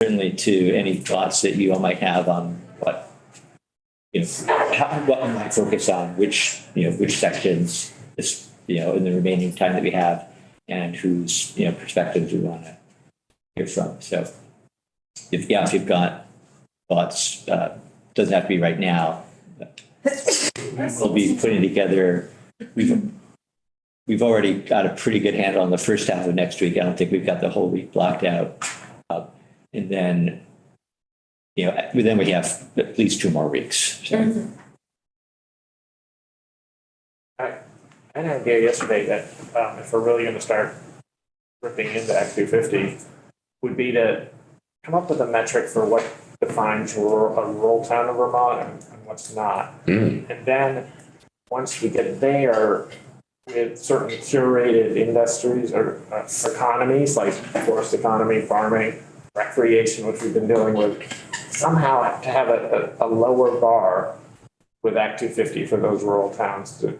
certainly to any thoughts that you all might have on what, what we might focus on, which sections, this, in the remaining time that we have, and whose, perspectives we want to hear from. So if you've got thoughts, doesn't have to be right now. We'll be putting together, we've already got a pretty good handle on the first half of next week. I don't think we've got the whole week blocked out. And then, then we have at least 2 more weeks. So. Mm-hmm. I had an idea yesterday that if we're really going to start ripping into Act 250, would be to come up with a metric for what defines a rural town of Vermont and what's not. Mm. And then once we get there, with certain curated industries or economies like forest economy, farming, recreation, which we've been dealing with, somehow have to have a lower bar with Act 250 for those rural towns to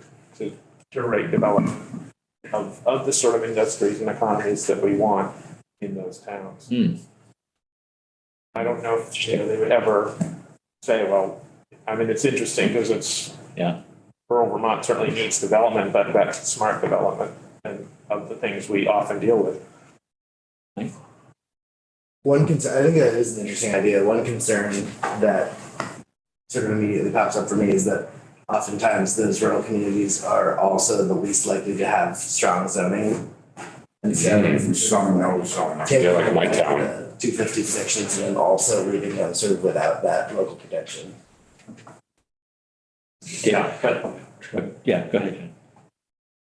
curate development of the sort of industries and economies that we want in those towns. Mm. I don't know if they would ever say, well, I mean, it's interesting because it's rural Vermont certainly needs development, but that's smart development and of the things we often deal with. One concern, I think that is an interesting idea. One concern that sort of immediately pops up for me is that oftentimes those rural communities are also the least likely to have strong zoning. And so Some no zoning. taking like my town. the 250 sections and then also leaving them sort of without that local protection. Yeah, but Go ahead.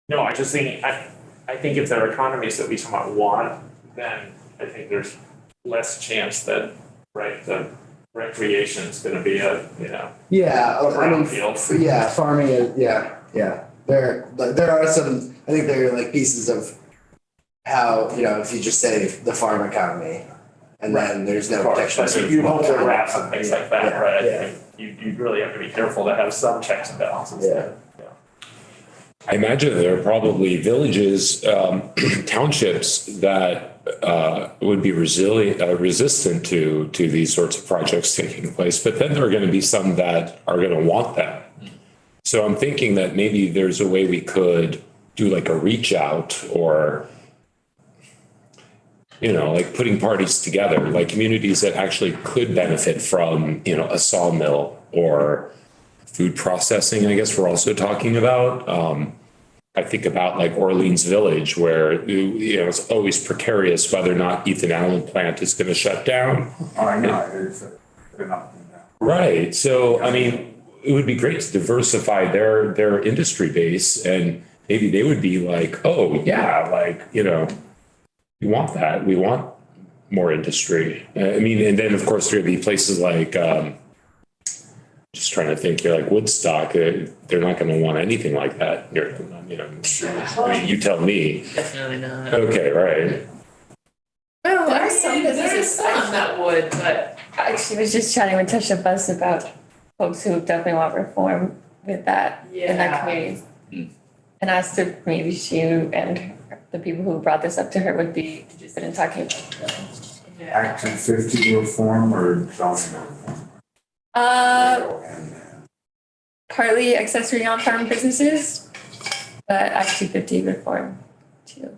no, I just think, I think if there are economies that we somewhat want, then I think there's less chance that, right, the recreation is going to be a, Yeah, a I mean, brownfield. yeah, farming is, yeah. There are some, I think there are like pieces of how, if you just say the farm economy and then there's no protection. But if you hold your wraps and things like that, Yeah, right, yeah. I think you'd really have to be careful to have some checks and balances. Yeah. I imagine there are probably villages, townships that would be resistant to these sorts of projects taking place, but then there are going to be some that are going to want that. So I'm thinking that maybe there's a way we could do like a reach out or, like putting parties together, like communities that actually could benefit from, a sawmill or food processing, I guess we're also talking about. I think about like Orleans Village where, it's always precarious whether or not Ethan Allen plant is going to shut down. I know, it's been up and down. Right. So, I mean, it would be great to diversify their industry base and maybe they would be like, oh yeah, like, we want that. We want more industry. I mean, and then of course there would be places like, just trying to think here, like Woodstock, they're not going to want anything like that. You tell me. Definitely not. Okay, right. Well, There are some businesses that would, but She was just chatting with Tisha Bus about folks who definitely want reform with that in that community. And asked if maybe she and the people who brought this up to her would be interested in talking about it. Act 250 reform or zoning reform? Partly accessory on-farm businesses, but Act 250 reform too.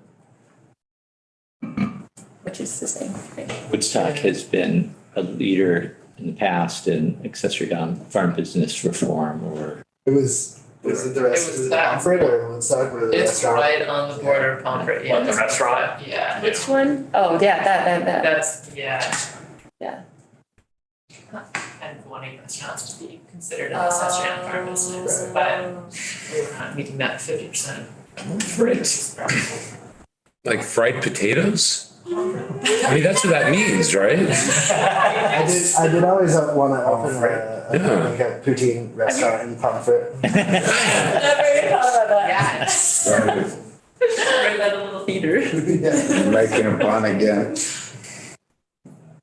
Which is the same thing. Woodstock has been a leader in the past in accessory on farm business reform or. Was it the rest was of the that. Pomfret or Woodstock or the it's restaurant? right on the border of Pomfret. What, the restaurant? Yeah. Which one? Oh, yeah, that. That's, yeah. Yeah. And wanting restaurants to be considered an accessory on farm business, but we're not meeting that 50%. Like fried potatoes? I mean, that's what that means, right? I did always want to open like a poutine restaurant in Pomfret. Never even thought about that. Yes. Right, Right by the little theater. Yeah. making a pun again.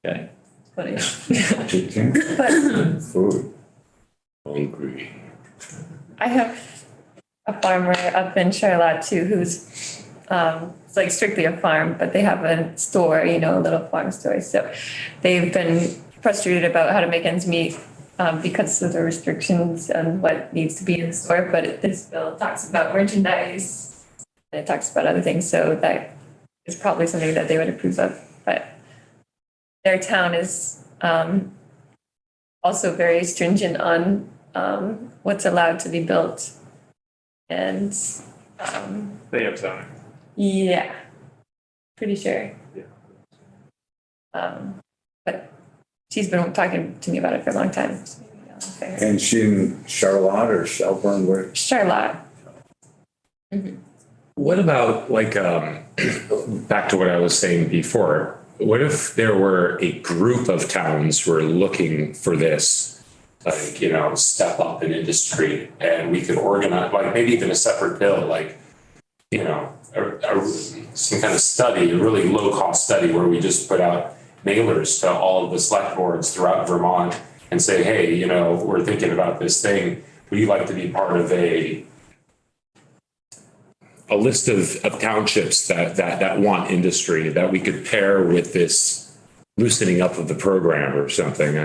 Okay. Funny. Eating food. Hungry. I have a farmer up in Charlotte too who's it's like strictly a farm, but they have a store, you know, a little farm store. So they've been frustrated about how to make ends meet because of the restrictions on what needs to be in the store. But this bill talks about merchandise and it talks about other things. So that is probably something that they would approve of. But their town is also very stringent on what's allowed to be built. And They have zoning. yeah, pretty sure. Yeah. But she's been talking to me about it for a long time. So maybe I'll fair. And she in Charlotte or Shelburne, where? Charlotte. What about like, back to what I was saying before, what if there were a group of towns who are looking for this, like, you know, step up in industry, and we could organize, like maybe even a separate bill, like, you know, some kind of study, a really low cost study where we just put out mailers to all of the select boards throughout Vermont and say, hey, you know, we're thinking about this thing. Would you like to be part of a list of townships that want industry that we could pair with this loosening up of the program or something?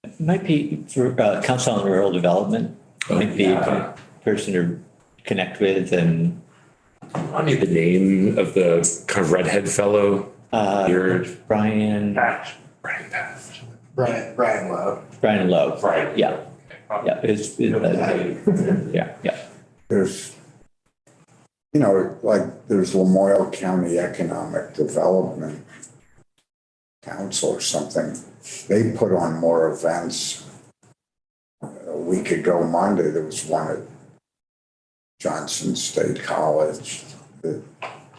It might be for Council on Rural Development, might be a person to connect with and. I need the name of the kind of redhead fellow. Brian Patch. Patch. Brian Lowe. Brian Lowe. Right. Yeah. Yeah. Yeah. There's, you know, like there's Lamoille County Economic Development Council or something. They put on more events. A week ago Monday, there was one at Johnson State College.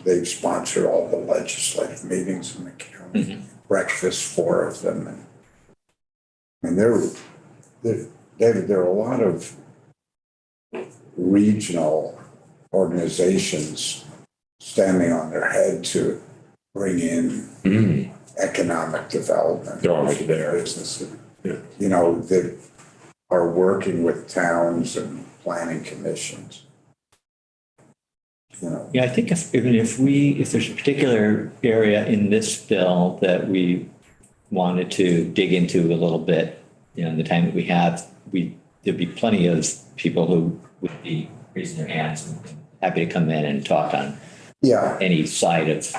They've sponsored all the legislative meetings in the county, breakfast, 4 of them. And there are a lot of regional organizations standing on their head to bring in economic development. They're already there. Businesses, Yeah. you know, that are working with towns and planning commissions. You know, Yeah, I think if there's a particular area in this bill that we wanted to dig into a little bit, you know, in the time that we have, there'd be plenty of people who would be raising their hands and happy to come in and talk on yeah, any side of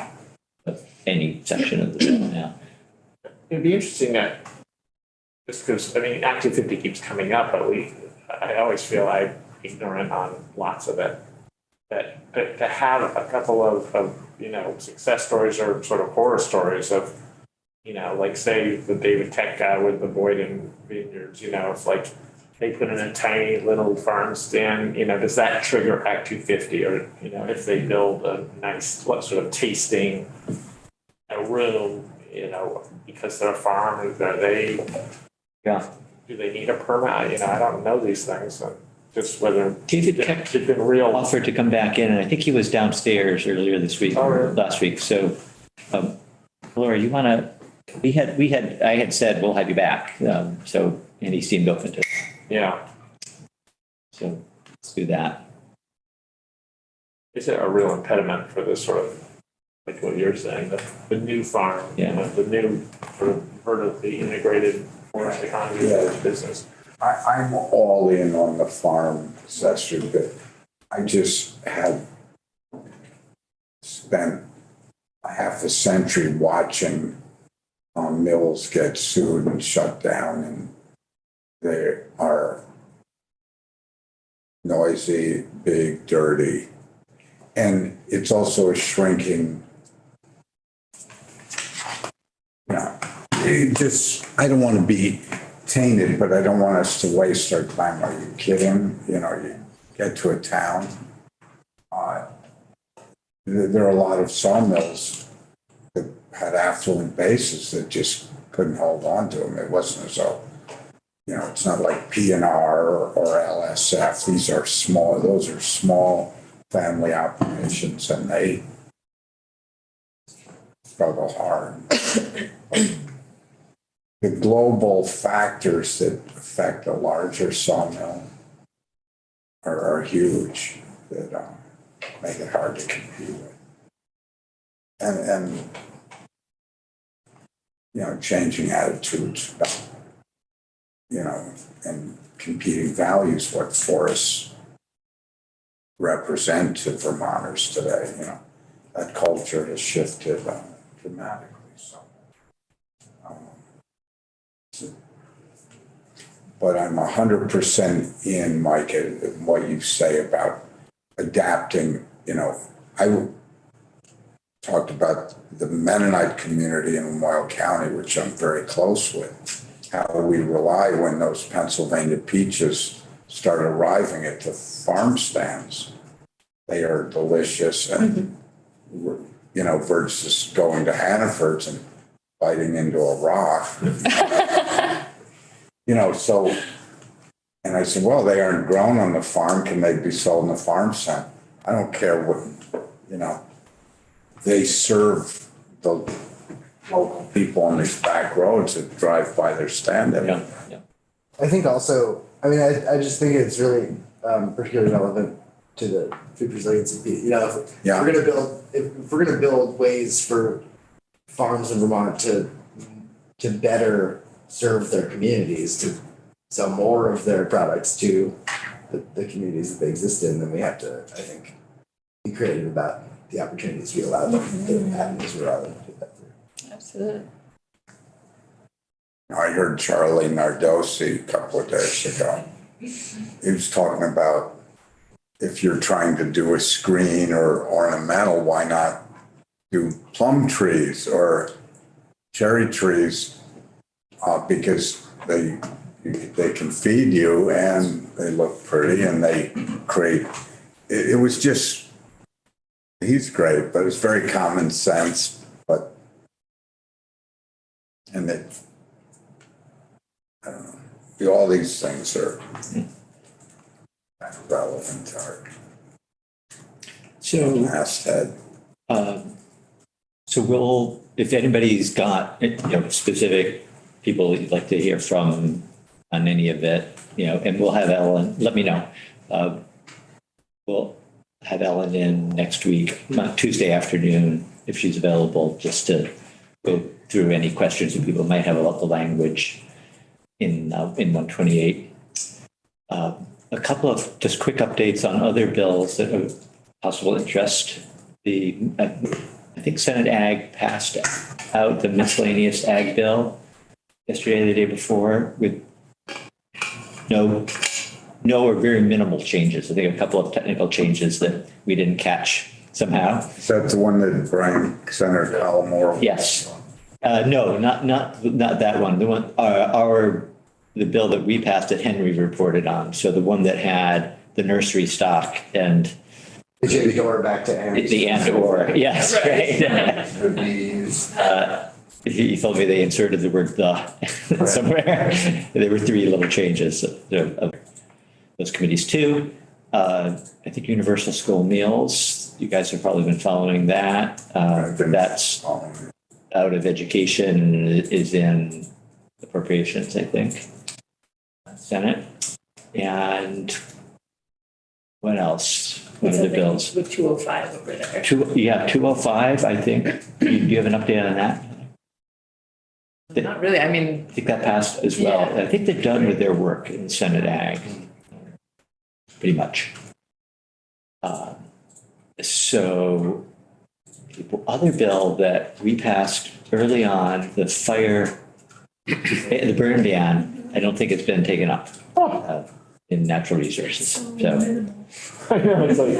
any section of the bill now. It'd be interesting that, just because, I mean, Act 250 keeps coming up, but I always feel I'm ignorant on lots of it. That to have a couple of, you know, success stories or sort of horror stories of, you know, like say the David Tech guy with the Boyden Vineyards, you know, it's like they put in a tiny little farm stand, you know, does that trigger Act 250? Or, you know, if they build a nice sort of tasting room, you know, because they're a farm, do they need a permit? You know, I don't know these things. Just whether David Tech it's been real. offered to come back in, and I think he was downstairs earlier this week, Oh, really? last week. So, Laura, you want to? I had said we'll have you back. So, and he seemed open to it. Yeah. So let's do that. Is it a real impediment for this sort of, like what you're saying, the new farm, you know, the new sort of vertically integrated forest economy business? I'm all in on the farm accessory, but I just have spent a half a century watching mills get sued and shut down, and they are noisy, big, dirty, and it's also a shrinking. I don't want to be tainted, but I don't want us to waste our time. Are you kidding? You know, you get to a town. There are a lot of sawmills that had affluent bases that just couldn't hold on to them. It wasn't as though, you know, it's not like P&R or LSF. Those are small family operations, and they struggle hard. The global factors that affect a larger sawmill are huge, that make it hard to compete with. and, you know, changing attitudes about, you know, and competing values, what forests represent to Vermonters today, you know. That culture has shifted dramatically, so. But I'm 100% in, Mike, in what you say about adapting, you know. I talked about the Mennonite community in Lamoille County, which I'm very close with, how we rely when those Pennsylvania peaches start arriving at the farm stands. They are delicious and, you know, versus going to Hannaford's and biting into a rock. You know, so, and I said, well, they aren't grown on the farm. Can they be sold in the farm stand? I don't care what, you know, they serve the local people on these back roads that drive by their stand every day. Yeah. I think also, I mean, I just think it's really particularly relevant to the food resiliency piece. You know, if we're gonna build ways for farms in Vermont to better serve their communities, to sell more of their products to the communities that they exist in, then we have to, I think, be creative about the opportunities we allow them, the avenues we allow them to do that through. Absolutely. I heard Charlie Nardosi a couple of days ago. He was talking about if you're trying to do a screen or ornamental, why not do plum trees or cherry trees? Because they can feed you and they look pretty and they create. It was just, he's great, but it's very common sense. But and that, I don't know. All these things are relevant to our So, masthead. so we'll, if anybody's got, you know, specific people you'd like to hear from on any of it, you know, and we'll have Ellen, let me know. We'll have Ellen in next week, Tuesday afternoon, if she's available, just to go through any questions that people might have about the language in 128. A couple of just quick updates on other bills that are possible interest. I think Senate Ag passed out the miscellaneous ag bill yesterday or the day before with no or very minimal changes. I think a couple of technical changes that we didn't catch somehow. Is that the one that Senator Collimore? Yes. No, not that one. The one, the bill that we passed that Henry reported on. So the one that had the nursery stock and The J.D. Gore back to Aaron. the and/or, yes, right. The bees. He told me they inserted the word "the" somewhere. There were three little changes of those committees too. I think universal school meals, you guys have probably been following that. That's out of education and is in appropriations, I think. Senate. And what else? What are the bills? With 205 over there. 205, I think. Do you have an update on that? Not really, I mean. I think that passed as well. Yeah. I think they're done with their work in Senate Ag, pretty much. So the other bill that we passed early on, the burn ban, I don't think it's been taken up in natural resources. So I know, it's like,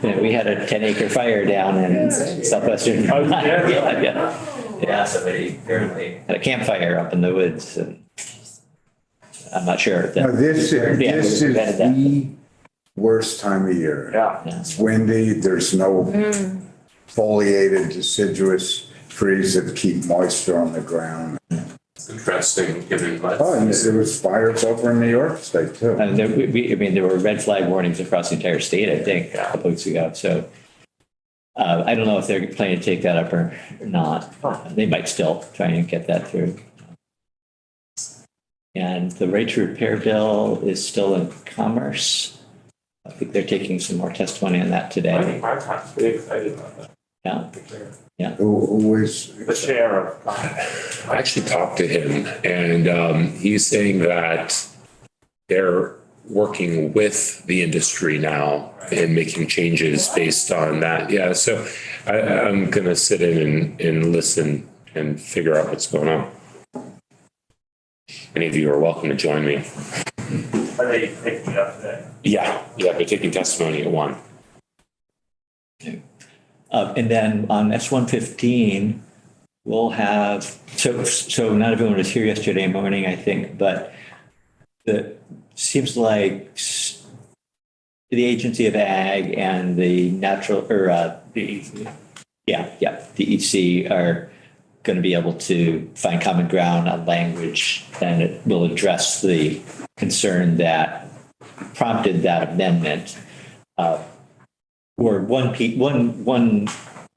yeah, we had a 10-acre fire down in southwestern. Oh, yeah? Yeah, somebody apparently had a campfire up in the woods, and I'm not sure. that- No, this Yeah, is we prevented that. the worst time of year. yeah. Yeah. It's windy, there's no foliated deciduous trees that keep moisture on the ground. Interesting, given that. Oh, and there was fires over in New York State too. And there were red flag warnings across the entire state, I think, a couple weeks ago. So I don't know if they're planning to take that up or not. They might still try and get that through. And the right to repair bill is still in commerce. I think they're taking some more testimony on that I today. think my town's pretty excited about that. Yeah. Who is? The chair of. I actually talked to him and he's saying that they're working with the industry now and making changes based on that. Yeah, so I'm gonna sit in and listen and figure out what's going on. Any of you are welcome to join me. Are they picking it up today? Yeah, they're taking testimony at 1. And then on S-115, we'll have, so not everyone was here yesterday morning, I think, but seems like the Agency of Ag and the DEC are going to be able to find common ground on language, and it will address the concern that prompted that amendment. Or one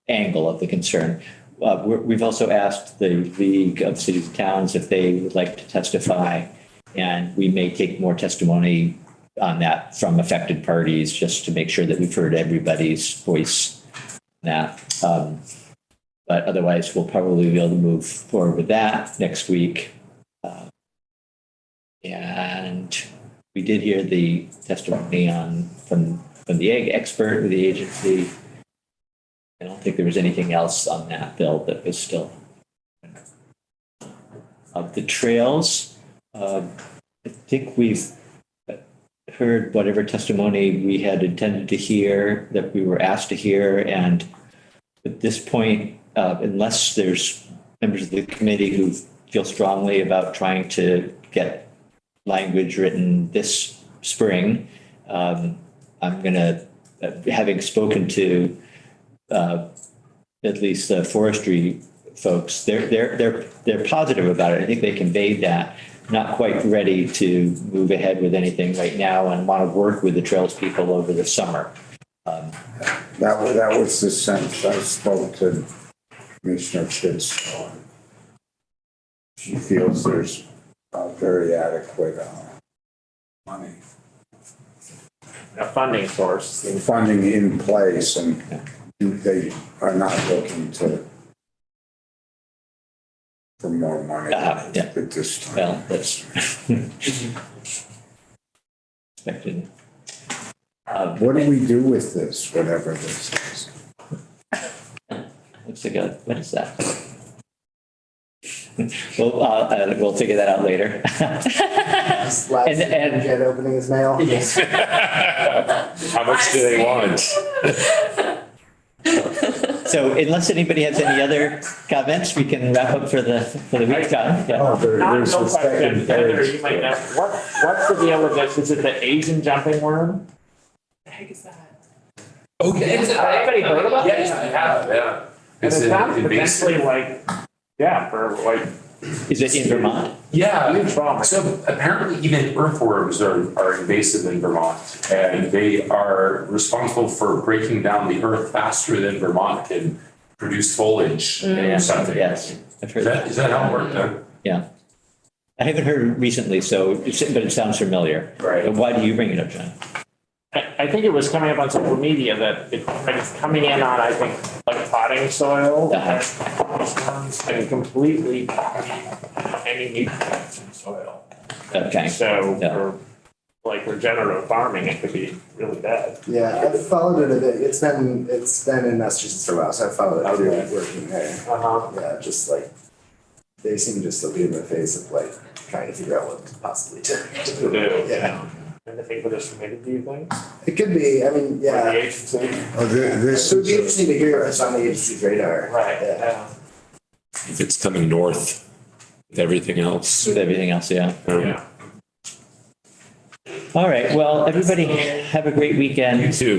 angle of the concern. We've also asked the League of Cities and Towns if they would like to testify, and we may take more testimony on that from affected parties just to make sure that we've heard everybody's voice on that. But otherwise, we'll probably be able to move forward with that next week. And we did hear the testimony from the ag expert with the agency. I don't think there was anything else on that bill that was still. Of the trails, I think we've heard whatever testimony we had intended to hear, that we were asked to hear. And at this point, unless there's members of the committee who feel strongly about trying to get language written this spring, I'm going to, having spoken to at least the forestry folks, they're positive about it. I think they conveyed that, not quite ready to move ahead with anything right now and want to work with the trails people over the summer. That was the sense. I spoke to Commissioner Fitz. She feels there's very adequate money. A funding source. Funding in place, and they are not looking for more money Yeah. at this time. Well, that's expected. What do we do with this, whatever this is? Looks like what is that? We'll figure that out later. Last jet opening his mail. Yes. How much do they want? So unless anybody has any other comments, we can wrap up for the week, John. Yeah. No question, Heather, you might know, what's the deal with this? Is it the Asian jumping worm? The heck is that? Oh, yeah. Anybody heard about it? Yeah, I have, yeah. And it It's sounds invasive. potentially like, yeah, for like Is it in Vermont? Yeah, huge problem. so apparently even earthworms are invasive in Vermont, and they are responsible for breaking down the earth faster than Vermont can produce foliage or something. Yes, I've heard that. Is that how it worked then? Yeah. I haven't heard it recently, but it sounds familiar. Right. But why do you bring it up, John? I think it was coming up on social media that it's coming in on, I think, like potting soil. And completely any nutrients in soil. Okay. So Yeah. for like regenerative farming, it could be really bad. Yeah, I've followed it a bit. It's been in Massachusetts for a while, so I've followed it through Okay. working there. Uh-huh. Yeah, just like they seem to just still be in the face of like trying to figure out what possibly to To do, Yeah. Anything for this committee, do you think? It could be. I mean, Or the yeah. agency? Oh, this So it'd be is, interesting to hear if it's on the agency's radar. Right, Yeah. yeah. If it's coming north with everything else. With everything else, yeah. Yeah. All right, well, everybody have a great weekend. You too.